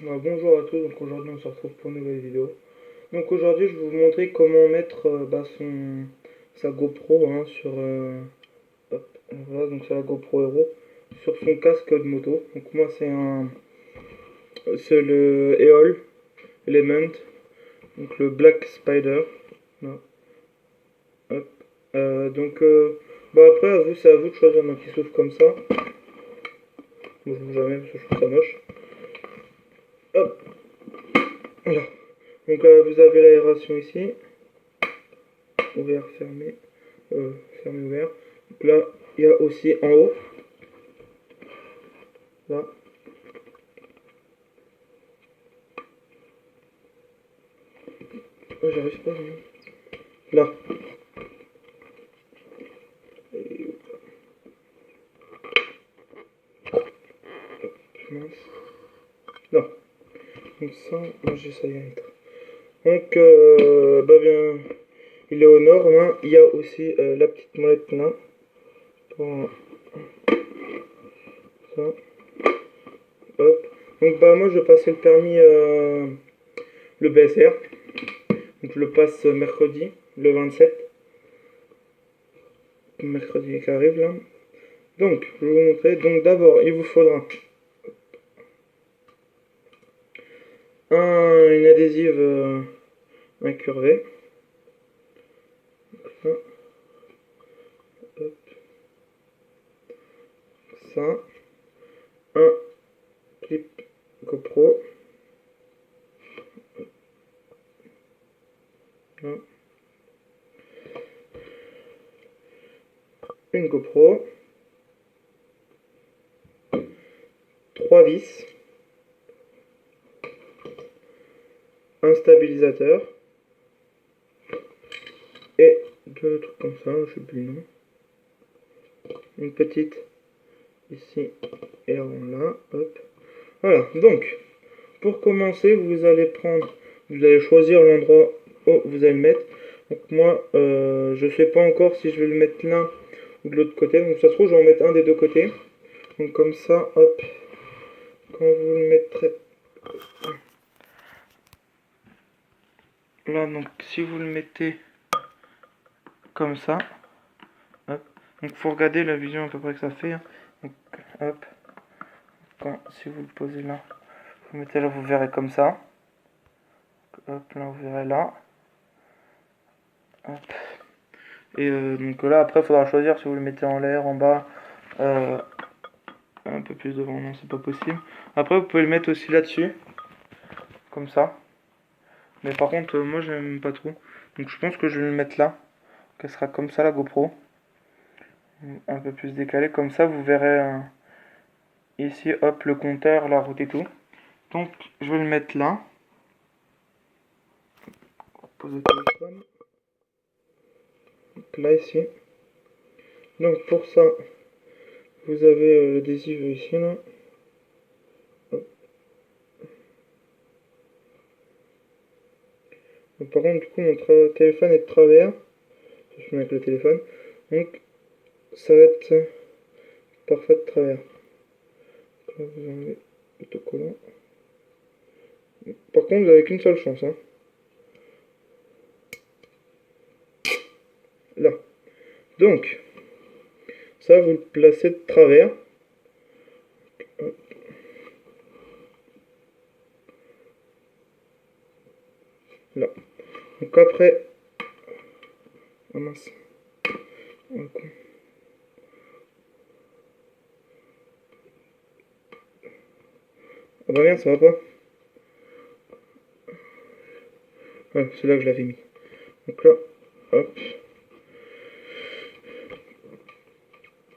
Bonjour à tous, donc aujourd'hui on se retrouve pour une nouvelle vidéo. Donc aujourd'hui je vais vous montrer comment mettre sa GoPro sur, hop, voilà, donc c'est la GoPro Hero sur son casque de moto. Donc moi c'est le EOL Element, donc le Black Spider. Voilà. Hop. Après à vous, c'est à vous de choisir, donc il s'ouvre comme ça. Moi je vous jamais parce que je trouve ça moche. Hop, voilà. Donc vous avez l'aération ici, ouvert, fermé. Fermé, ouvert. Donc là, il y a aussi en haut, là. Oh, j'arrive pas. Là. Et, mince. Là. Donc ça, moi j'essaye à être. Donc, bien, il est aux normes. Hein. Il y a aussi la petite molette là. Pour ça. Hop. Donc, moi je vais passer le permis, le BSR. Donc, je le passe mercredi, le 27. Mercredi qui arrive là. Donc, je vais vous montrer. Donc, d'abord, il vous faudra une adhésive incurvée. Ça. Hop. Ça. Un clip GoPro. Là. Une GoPro. 3 vis. Un stabilisateur. Et deux trucs comme ça, je sais plus le nom. Une petite ici et là. Hop. Voilà, donc pour commencer, vous allez choisir l'endroit où vous allez le mettre. Donc moi, je sais pas encore si je vais le mettre l'un ou de l'autre côté. Donc ça se trouve, je vais en mettre un des deux côtés. Donc comme ça, hop, quand vous le mettrez là, donc si vous le mettez comme ça, hop, donc faut regarder la vision à peu près que ça fait. Hein. Donc hop, si vous le posez là, vous mettez là, vous verrez comme ça. Hop, là vous verrez là. Hop. Et donc là après il faudra choisir si vous le mettez en l'air, en bas, un peu plus devant, non c'est pas possible. Après vous pouvez le mettre aussi là-dessus, comme ça. Mais par contre moi j'aime pas trop. Donc je pense que je vais le mettre là. Elle sera comme ça la GoPro. Un peu plus décalé, comme ça vous verrez ici hop le compteur, la route et tout. Donc je vais le mettre là. Poser le téléphone. Donc, là ici. Donc pour ça, vous avez l'adhésif ici là. Donc, par contre du coup mon téléphone est de travers. Je filme avec le téléphone. Donc ça va être parfait de travers. Donc, là vous enlevez l'autocollant. Par contre vous avez qu'une seule chance. Hein. Là. Donc ça vous le placez de travers. Là. Donc après. Ah mince. Ah bah merde, ça va pas. Ouais, c'est là que je l'avais mis. Donc là, hop.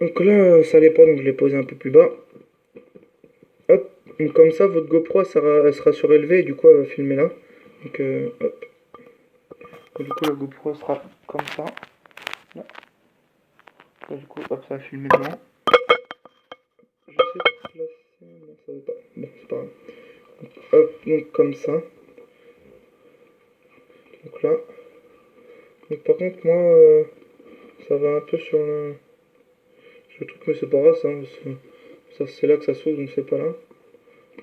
Donc là, ça allait pas, donc je l'ai posé un peu plus bas. Hop. Donc comme ça, votre GoPro, elle sera surélevée et du coup, elle va filmer là. Donc hop. Et du coup, la GoPro sera comme ça. Là. Et du coup, hop, ça va filmer devant. J'essaie de placer. Non, ça va pas. Bon, c'est pas grave. Donc, hop, donc comme ça. Donc là. Donc par contre, moi, ça va un peu sur le truc, mais c'est pas grave, ça. Ça c'est là que ça s'ouvre, donc c'est pas là.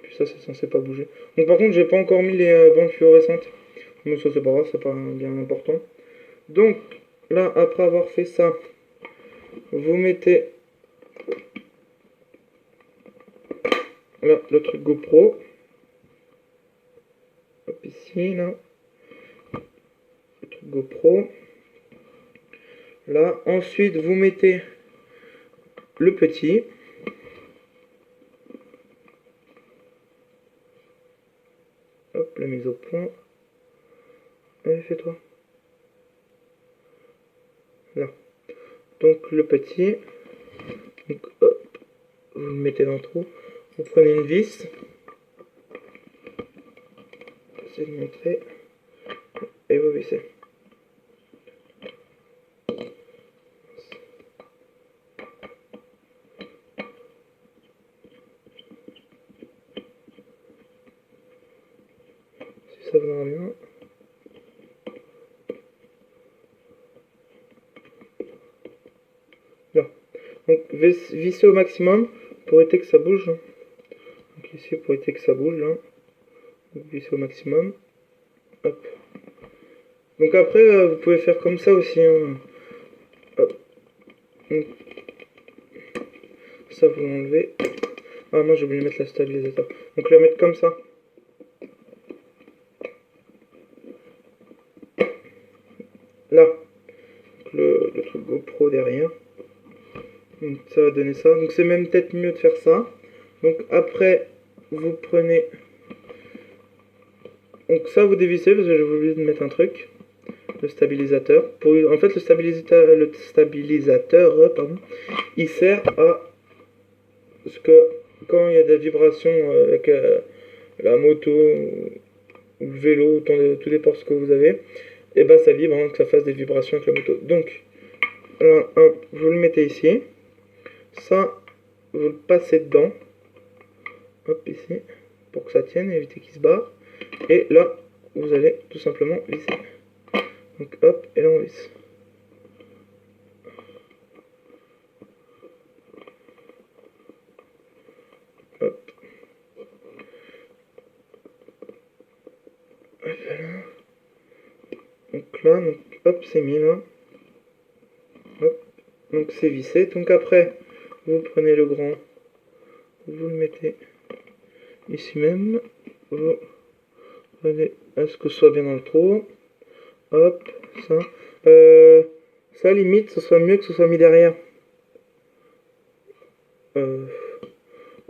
Puis ça, c'est censé pas bouger. Donc par contre, j'ai pas encore mis les bandes fluorescentes. Mais ça, c'est pas grave, c'est pas bien important. Donc, là, après avoir fait ça, vous mettez là, le truc GoPro. Hop, ici, là. Le truc GoPro. Là, ensuite, vous mettez le petit. Hop, la mise au point. Allez, fais-toi. Là. Donc, le petit. Donc, hop, vous le mettez dans le trou. Vous prenez une vis. J'essaie de montrer. Et vous vissez. Si ça va bien. Là. Donc vissez au maximum pour éviter que ça bouge. Donc ici pour éviter que ça bouge là. Donc vissez au maximum. Hop. Donc après vous pouvez faire comme ça aussi. Hein. Hop. Donc, ça vous l'enlevez. Ah moi j'ai oublié de mettre la stabilisateur. Donc la mettre comme ça. Là. Donc, le truc GoPro derrière. Donc ça va donner ça. Donc c'est même peut-être mieux de faire ça. Donc après vous prenez. Donc ça vous dévissez parce que j'ai oublié de mettre un truc. Le stabilisateur. En fait le stabilisateur pardon, il sert à ce que quand il y a des vibrations avec la moto ou le vélo, tout dépend ce que vous avez, et ben ça vibre, hein, que ça fasse des vibrations avec la moto. Donc là, hop, vous le mettez ici. Ça, vous le passez dedans. Hop, ici. Pour que ça tienne, éviter qu'il se barre. Et là, vous allez tout simplement visser. Donc hop, et là on visse. Hop. Voilà. Donc là, hop, c'est mis là. Hop. Donc c'est vissé. Donc après, vous prenez le grand, vous le mettez ici même. Vous allez à ce que ce soit bien dans le trou. Hop, ça. Ça limite, ce soit mieux que ce soit mis derrière. Oh,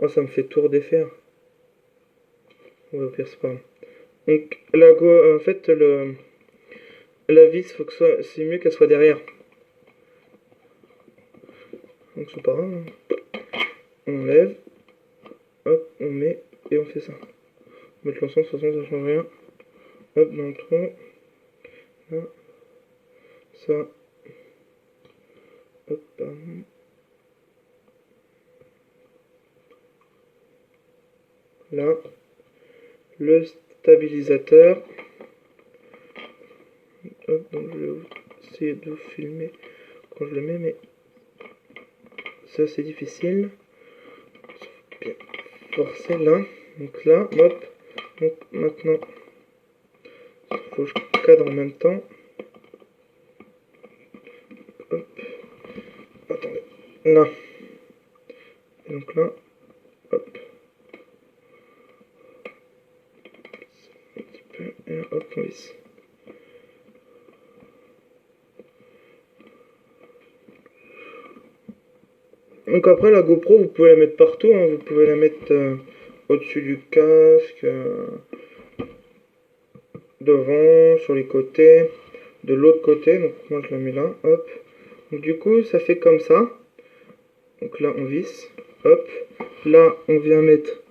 ça me fait tout redéfaire. Ouais, au pire, c'est pas grave. Donc, en fait, la vis, c'est mieux qu'elle soit derrière. Donc, c'est pas grave. On enlève. Hop, on met. Et on fait ça. Mettre l'encens, de toute façon, ça change rien. Hop, dans le trou. Là. Ça. Hop, pardon. Là. Le stabilisateur. Hop, donc je vais essayer de vous filmer quand je le mets, mais ça c'est difficile. Bien forcer là. Donc là, hop. Donc maintenant, il faut que je cadre en même temps. Hop. Attendez. Là. Et donc là, hop. Un petit peu. Et là, hop, on visse. Donc après la GoPro vous pouvez la mettre partout, hein. Vous pouvez la mettre au-dessus du casque, devant, sur les côtés, de l'autre côté, donc moi je la mets là, hop. Donc du coup ça fait comme ça, donc là on visse, hop, là on vient mettre,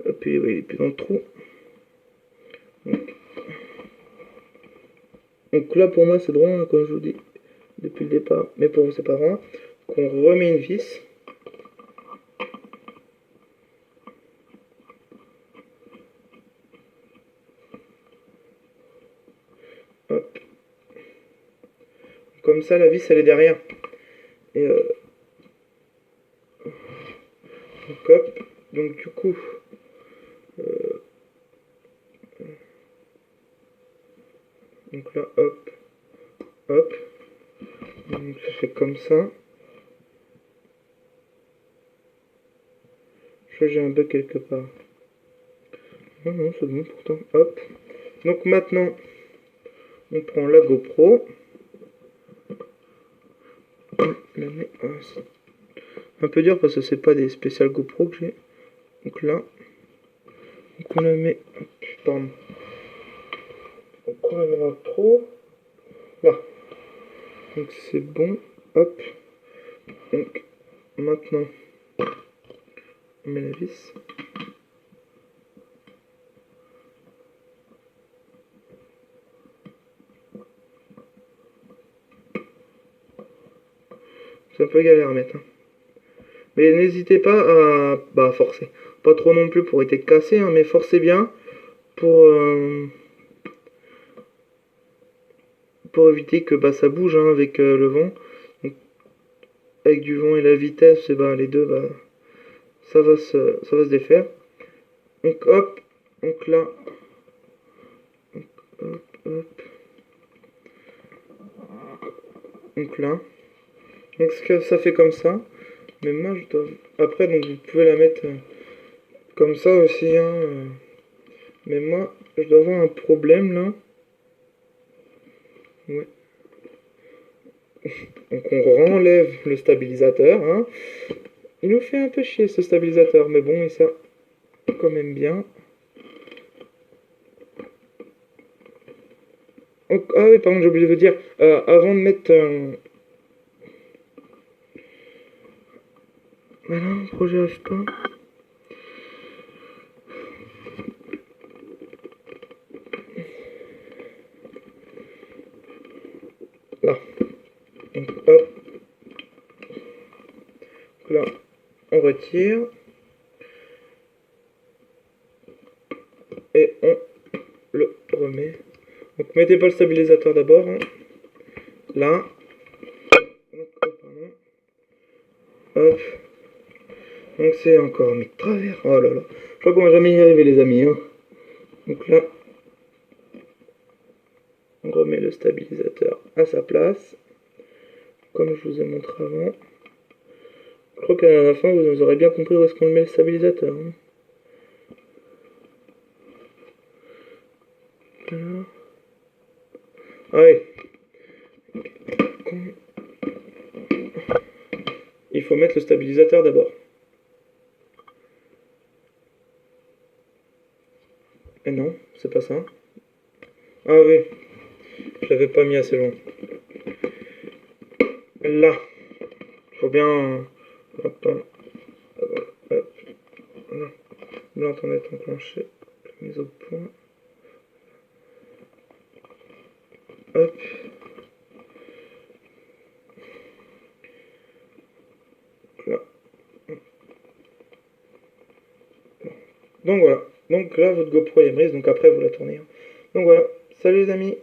hop, il est plus dans le trou. Donc là pour moi c'est droit, hein, comme je vous dis depuis le départ, mais pour vous c'est pas droit. Qu'on remet une vis. Hop. Comme ça la vis elle est derrière. Et donc hop. Donc du coup, donc là, hop, hop. Donc je fais comme ça. Je crois que j'ai un bug quelque part. Non, non, c'est bon pourtant. Hop. Donc maintenant, on prend la GoPro. On la met... c'est un peu dur parce que c'est pas des spéciales GoPro que j'ai. Donc là, donc on la met... Pardon. Donc on la met dans le pro. Là. Donc c'est bon. Hop. Donc maintenant, on met la vis. C'est un peu galère à mettre. Hein. Mais n'hésitez pas à forcer. Pas trop non plus pour être cassé, hein, mais forcez bien pour éviter que ça bouge hein, avec le vent. Donc, avec du vent et la vitesse, et les deux, ça va se défaire. Donc hop, donc là, donc, hop, hop, donc là. Donc ce que ça fait comme ça. Mais moi je dois... Après donc vous pouvez la mettre comme ça aussi hein. Mais moi je dois avoir un problème là. Ouais. Donc on renlève le stabilisateur hein. Il nous fait un peu chier ce stabilisateur. Mais bon, il sert quand même bien. Donc, ah oui, pardon, j'ai oublié de vous dire. Avant de mettre... Voilà, le projet arrive pas. Là. Donc hop. Donc là, on retire. Et on le remet. Donc mettez pas le stabilisateur d'abord. Hein. Là. Donc, hop, pardon. Hop. Donc c'est encore mis de travers. Oh là là. Je crois qu'on va jamais y arriver les amis. Hein. Donc là. On remet le stabilisateur à sa place. Comme je vous ai montré avant. Je crois qu'à la fin vous aurez bien compris où est-ce qu'on met le stabilisateur. Hein. Voilà. Allez. Il faut mettre le stabilisateur d'abord. Et non, c'est pas ça. Ah oui. Je l'avais pas mis assez loin. Là. Il faut bien... Hop, hop, hop. Là, on est enclenché. Mise au point. Hop. Là. Donc voilà. Donc là, votre GoPro est mise. Donc après, vous la tournez. Donc voilà. Salut les amis.